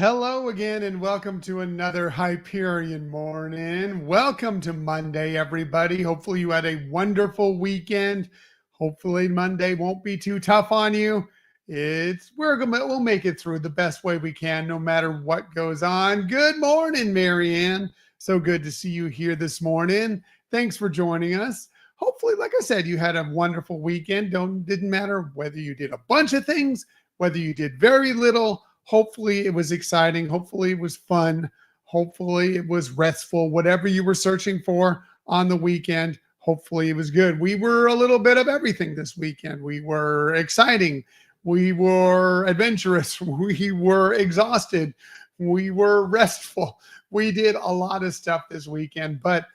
Hello again, and welcome to another Hyperion morning. Welcome to Monday, everybody. Hopefully, you had a wonderful weekend. Hopefully, Monday won't be too tough on you. We'll make it through the best way we can, no matter what goes on. Good morning, Marianne. So good to see you here this morning. Thanks for joining us. Hopefully, like I said, you had a wonderful weekend. Didn't matter whether you did a bunch of things, whether you did very little. Hopefully it was exciting. Hopefully it was fun. Hopefully it was restful. Whatever you were searching for on the weekend, hopefully it was good. We were a little bit of everything this weekend. We were exciting. We were adventurous. We were exhausted. We were restful. We did a lot of stuff this weekend, but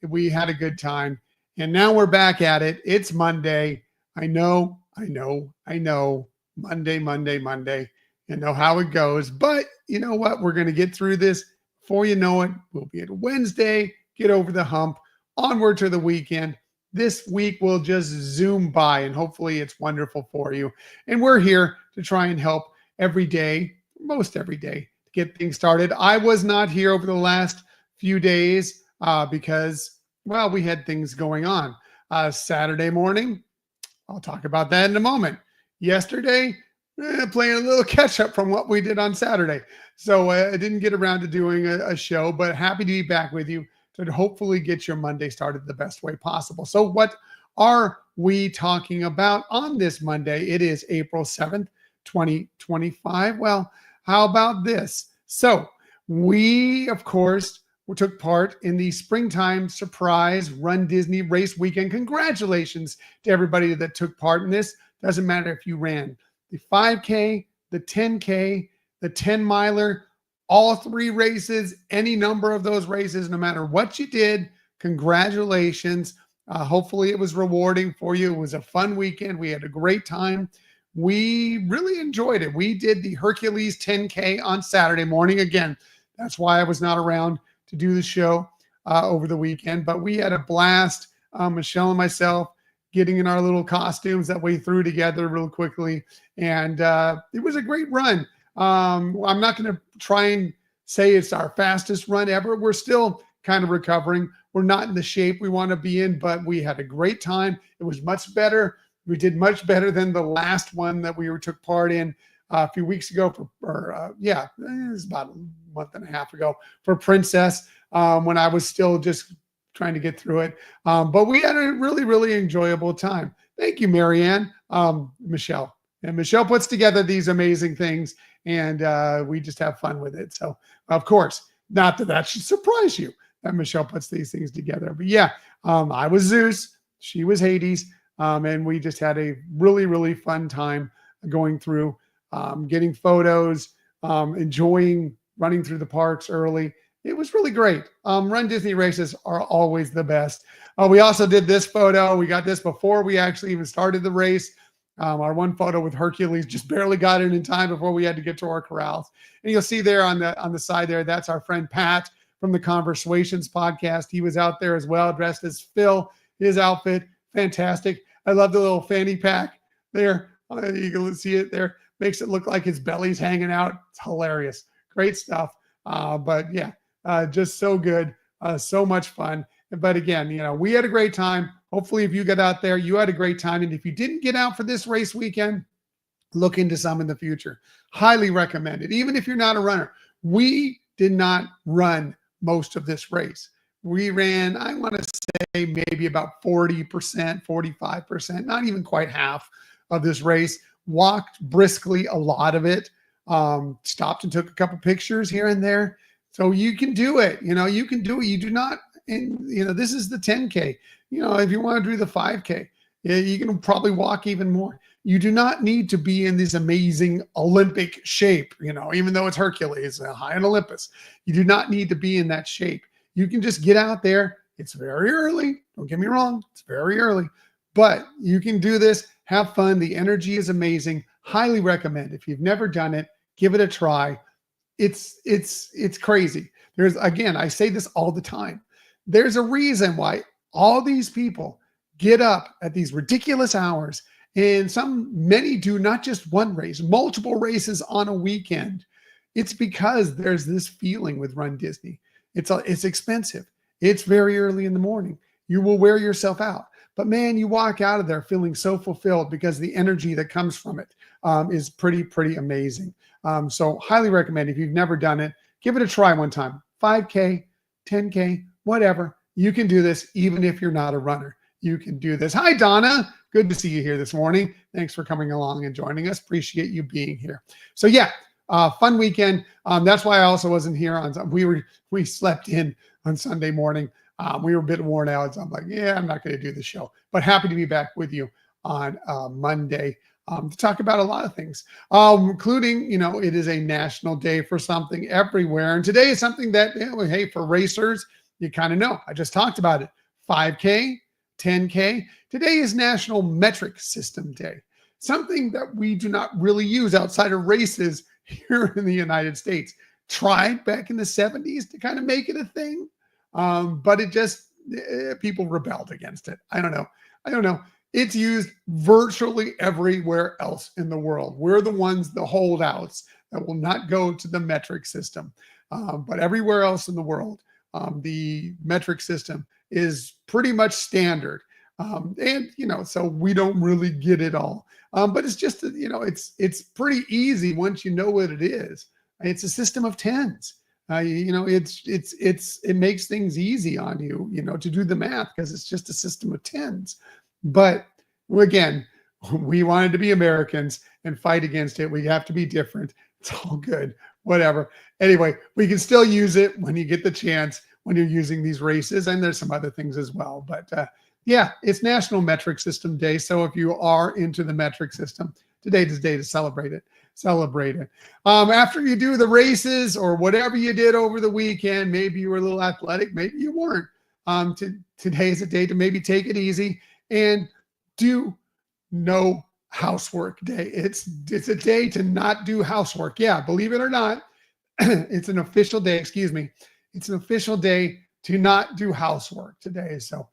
we had a good time. And now we're back at it. It's Monday. I know. Monday. You know how it goes, but you know what? We're going to get through this. Before you know it, we'll be at Wednesday, get over the hump, onward to the weekend. This week will just zoom by, and hopefully it's wonderful for you. And we're here to try and help every day, most every day, to get things started. I was not here over the last few days because, well, we had things going on. Saturday morning, I'll talk about that in a moment. Yesterday, playing a little catch up from what we did on Saturday. So I didn't get around to doing a show, but happy to be back with you to hopefully get your Monday started the best way possible. So what are we talking about on this Monday? It is April 7th, 2025. Well, how about this? So we, of course, took part in the Springtime Surprise Run Disney Race Weekend. Congratulations to everybody that took part in this. Doesn't matter if you ran the 5K, the 10K, the 10 miler, all three races, any number of those races, no matter what you did, congratulations. Hopefully it was rewarding for you. It was a fun weekend. We had a great time. We really enjoyed it. We did the Hercules 10K on Saturday morning. Again, that's why I was not around to do the show over the weekend, but we had a blast. Michelle and myself getting in our little costumes that we threw together real quickly. And it was a great run. I'm not going to try and say it's our fastest run ever. We're still kind of recovering. We're not in the shape we want to be in, but we had a great time. It was much better. We did much better than the last one that we took part in a few weeks ago it was about a month and a half ago for Princess when I was still just trying to get through it. But we had a really, really enjoyable time. Thank you, Marianne, Michelle. And Michelle puts together these amazing things, and we just have fun with it. So, of course, not that should surprise you that Michelle puts these things together. But yeah, I was Zeus. She was Hades. And we just had a really, really fun time going through, getting photos, enjoying running through the parks early. It was really great. Run Disney races are always the best. We also did this photo. We got this before we actually even started the race. Our one photo with Hercules just barely got in time before we had to get to our corrals. And you'll see there on the side there, that's our friend Pat from the Conversations podcast. He was out there as well, dressed as Phil. His outfit, fantastic. I love the little fanny pack there. You can see it there. Makes it look like his belly's hanging out. It's hilarious. Great stuff. But yeah. Just so good, so much fun. But again, we had a great time. Hopefully, if you got out there, you had a great time. And if you didn't get out for this race weekend, look into some in the future. Highly recommend it. Even if you're not a runner, we did not run most of this race. We ran, I want to say, maybe about 40%, 45%, not even quite half of this race. Walked briskly a lot of it. Stopped and took a couple pictures here and there. So you can do it. You can do it. You do not, this is the 10K. If you want to do the 5K, you can probably walk even more. You do not need to be in this amazing Olympic shape, even though it's Hercules, high in Olympus. You do not need to be in that shape. You can just get out there. It's very early. Don't get me wrong. It's very early. But you can do this. Have fun. The energy is amazing. Highly recommend. If you've never done it, give it a try. It's crazy. I say this all the time. There's a reason why all these people get up at these ridiculous hours, and many do not just one race, multiple races on a weekend. It's because there's this feeling with Run Disney. It's expensive. It's very early in the morning. You will wear yourself out. But man, you walk out of there feeling so fulfilled because the energy that comes from it is pretty amazing. So highly recommend if you've never done it, give it a try one time. 5K, 10K, whatever. You can do this even if you're not a runner. You can do this. Hi, Donna. Good to see you here this morning. Thanks for coming along and joining us. Appreciate you being here. So yeah, fun weekend. That's why I also wasn't here on. We slept in on Sunday morning. We were a bit worn out. So I'm like, yeah, I'm not going to do the show. But happy to be back with you on Monday to talk about a lot of things, including, it is a national day for something everywhere. And today is something that, hey, for racers, you kind of know. I just talked about it. 5K, 10K. Today is National Metric System Day, something that we do not really use outside of races here in the United States. Tried back in the 70s to kind of make it a thing, but it just, people rebelled against it. I don't know. It's used virtually everywhere else in the world. We're the ones, the holdouts, that will not go to the metric system. But everywhere else in the world, the metric system is pretty much standard. So we don't really get it all. But it's just, it's pretty easy once you know what it is. It's a system of tens. It makes things easy on you, to do the math because it's just a system of tens. But again, we wanted to be Americans and fight against it. We have to be different. It's all good, whatever. Anyway, we can still use it when you get the chance when you're using these races. And there's some other things as well. But yeah, it's National Metric System Day. So if you are into the metric system, today's the day to celebrate it. After you do the races or whatever you did over the weekend, maybe you were a little athletic, maybe you weren't. Today is a day to maybe take it easy and do no housework day. It's a day to not do housework. Yeah, believe it or not, it's an official day. Excuse me. It's an official day to not do housework today. So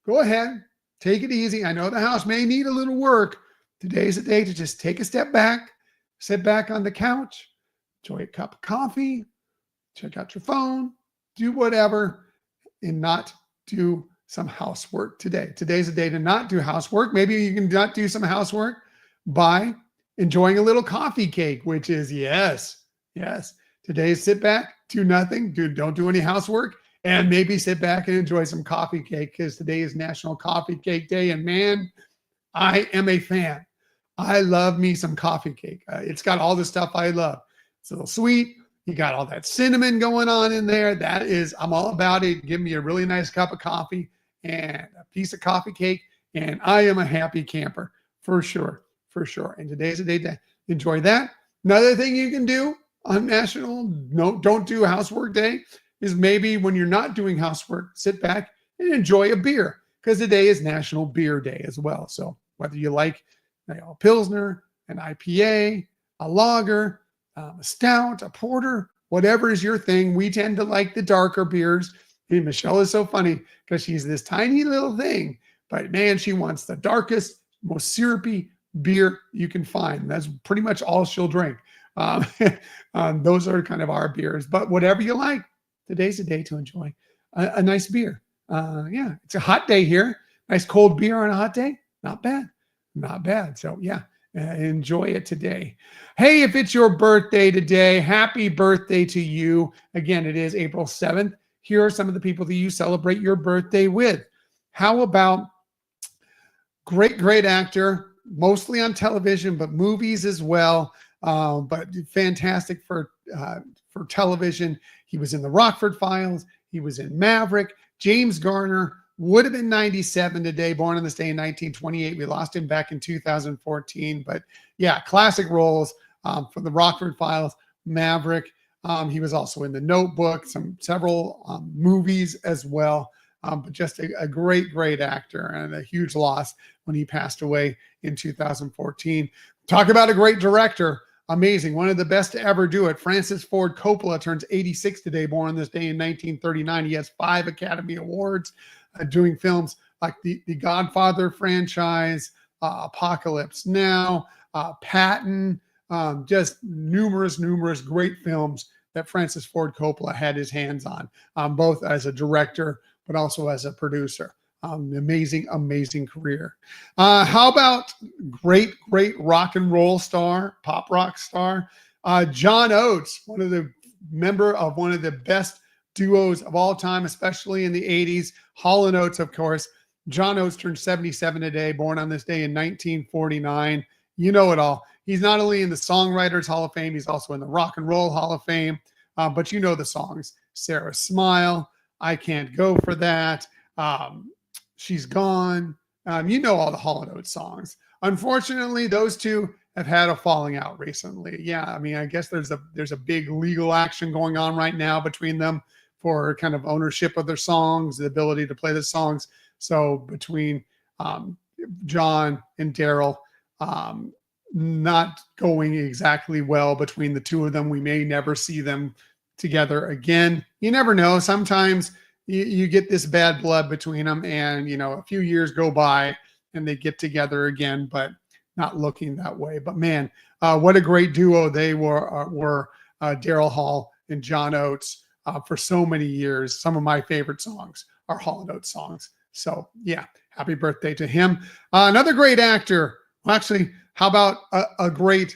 go ahead, take it easy. I know the house may need a little work. Today's a day to just take a step back, sit back on the couch, enjoy a cup of coffee, check out your phone, do whatever, and not do some housework today. Today's a day to not do housework. Maybe you can not do some housework by enjoying a little coffee cake, which is yes. Today's sit back, do nothing, don't do any housework, and maybe sit back and enjoy some coffee cake because today is National Coffee Cake Day. And man, I am a fan. I love me some coffee cake. It's got all the stuff I love. It's a little sweet. You got all that cinnamon going on in there. I'm all about it. Give me a really nice cup of coffee and a piece of coffee cake, and I am a happy camper for sure. And today's a day to enjoy that. Another thing you can do on National Don't Do Housework Day is maybe when you're not doing housework, sit back and enjoy a beer because today is National Beer Day as well. So whether you like a Pilsner, an IPA, a lager, a stout, a porter, whatever is your thing. We tend to like the darker beers. And Michelle is so funny because she's this tiny little thing, but man, she wants the darkest, most syrupy beer you can find. That's pretty much all she'll drink. Those are kind of our beers, but whatever you like, today's a day to enjoy a nice beer. Yeah, it's a hot day here. Nice cold beer on a hot day. Not bad. So yeah, enjoy it today. Hey, if it's your birthday today, happy birthday to you. Again, it is April 7th. Here are some of the people that you celebrate your birthday with. How about great actor, mostly on television, but movies as well. But fantastic for television. He was in the Rockford Files. He was in Maverick. James Garner would have been 97 today, born on this day in 1928. We lost him back in 2014. But yeah, classic roles for the Rockford Files, Maverick. He was also in The Notebook, several movies as well. But just a great actor and a huge loss when he passed away in 2014. Talk about a great director. Amazing. One of the best to ever do it. Francis Ford Coppola turns 86 today, born on this day in 1939. He has 5 Academy Awards doing films like the Godfather franchise, Apocalypse Now, Patton, Just numerous great films that Francis Ford Coppola had his hands on, both as a director, but also as a producer. Amazing career. How about great rock and roll star, pop rock star, John Oates, member of one of the best duos of all time, especially in the 80s. Hall & Oates, of course. John Oates turned 77 today, born on this day in 1949. You know it all. He's not only in the Songwriters Hall of Fame, he's also in the Rock and Roll Hall of Fame. But you know the songs: Sarah Smile, I Can't Go for That, She's Gone. You know all the Hall & Oates songs. Unfortunately, those two have had a falling out recently. Yeah, I mean, I guess there's a big legal action going on right now between them for kind of ownership of their songs, the ability to play the songs. So between John and Daryl, not going exactly well between the two of them. We may never see them together again. You never know. Sometimes you get this bad blood between them, and a few years go by and they get together again, but not looking that way. But man, what a great duo they were Daryl Hall and John Oates for so many years. Some of my favorite songs are Hall & Oates songs. So yeah, happy birthday to him. Another great actor. Well, actually, how about a great,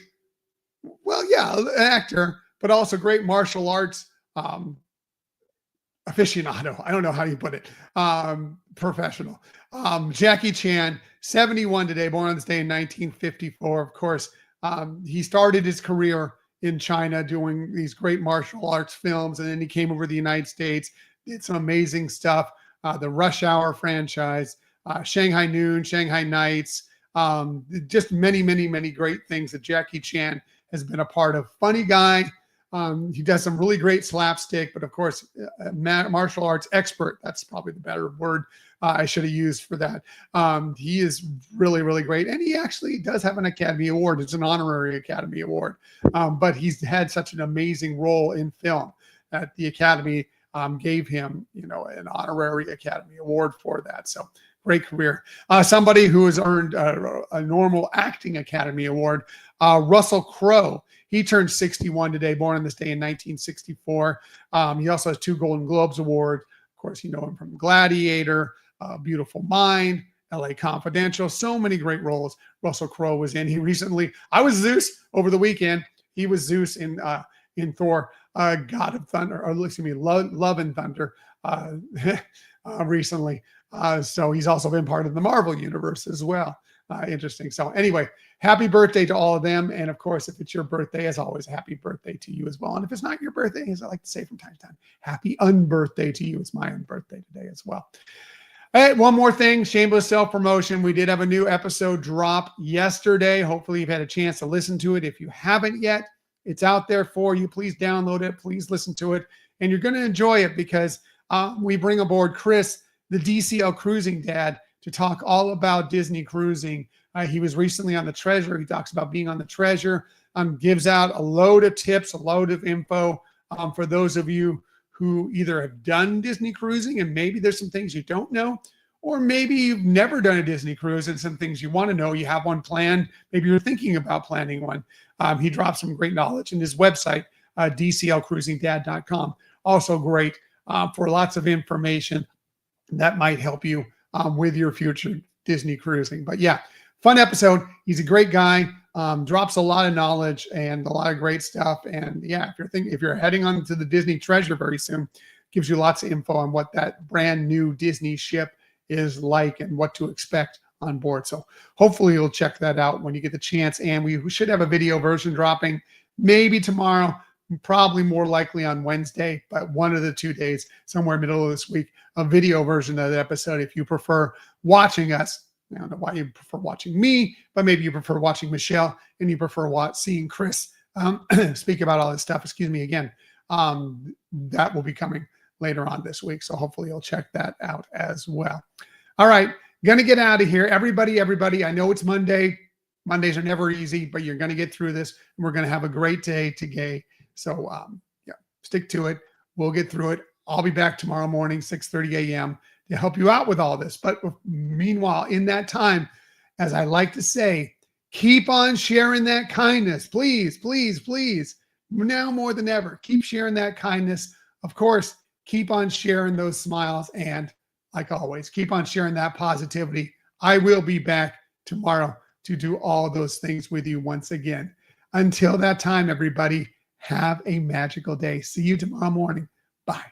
an actor, but also great martial arts aficionado. I don't know how you put it. Professional. Jackie Chan, 71 today, born on this day in 1954. Of course, he started his career in China doing these great martial arts films, and then he came over to the United States, did some amazing stuff. The Rush Hour franchise, Shanghai Noon, Shanghai Nights, just many great things that Jackie Chan has been a part of. Funny guy. He does some really great slapstick, but of course, martial arts expert. That's probably the better word I should have used for that. He is really great. And he actually does have an Academy Award. It's an honorary Academy Award. But he's had such an amazing role in film that the Academy gave him, an honorary Academy Award for that. So great career. Somebody who has earned a normal acting Academy Award, Russell Crowe. He turned 61 today, born on this day in 1964. He also has 2 Golden Globes Awards. Of course, you know him from Gladiator, Beautiful Mind, LA Confidential. So many great roles Russell Crowe was in. I was Zeus over the weekend. He was Zeus in Thor, God of Thunder, or excuse me, Love and Thunder recently. So he's also been part of the Marvel Universe as well. Interesting. So anyway, happy birthday to all of them. And of course, if it's your birthday, as always, happy birthday to you as well. And if it's not your birthday, as I like to say from time to time, happy unbirthday to you. It's my unbirthday today as well. All right, one more thing, shameless self-promotion. We did have a new episode drop yesterday. Hopefully you've had a chance to listen to it. If you haven't yet, it's out there for you. Please download it. Please listen to it. And you're going to enjoy it because we bring aboard Chris, the DCL Cruising Dad, to talk all about Disney cruising. He was recently on the Treasure. He talks about being on the Treasure, gives out a load of tips, a load of info for those of you who either have done Disney cruising and maybe there's some things you don't know, or maybe you've never done a Disney cruise and some things you want to know. You have one planned. Maybe you're thinking about planning one. He drops some great knowledge in his website, dclcruisingdad.com. Also great for lots of information that might help you with your future Disney cruising. But yeah, fun episode. He's a great guy, drops a lot of knowledge and a lot of great stuff. And yeah, if you're heading on to the Disney Treasure very soon, gives you lots of info on what that brand new Disney ship is like and what to expect on board. So hopefully you'll check that out when you get the chance. And we should have a video version dropping maybe tomorrow, probably more likely on Wednesday, but one of the 2 days, somewhere middle of this week, a video version of the episode. If you prefer watching us, I don't know why you prefer watching me, but maybe you prefer watching Michelle and you prefer seeing Chris speak about all this stuff. Excuse me again. That will be coming later on this week. So hopefully you'll check that out as well. All right. Going to get out of here. Everybody, I know it's Monday. Mondays are never easy, but you're going to get through this. And we're going to have a great day today. So yeah, stick to it. We'll get through it. I'll be back tomorrow morning, 6:30 a.m. to help you out with all this. But meanwhile, in that time, as I like to say, Keep on sharing that kindness. Please, please, please. Now more than ever, keep sharing that kindness. Of course, keep on sharing those smiles. And like always, keep on sharing that positivity. I will be back tomorrow to do all those things with you once again. Until that time, everybody, have a magical day. See you tomorrow morning. Bye.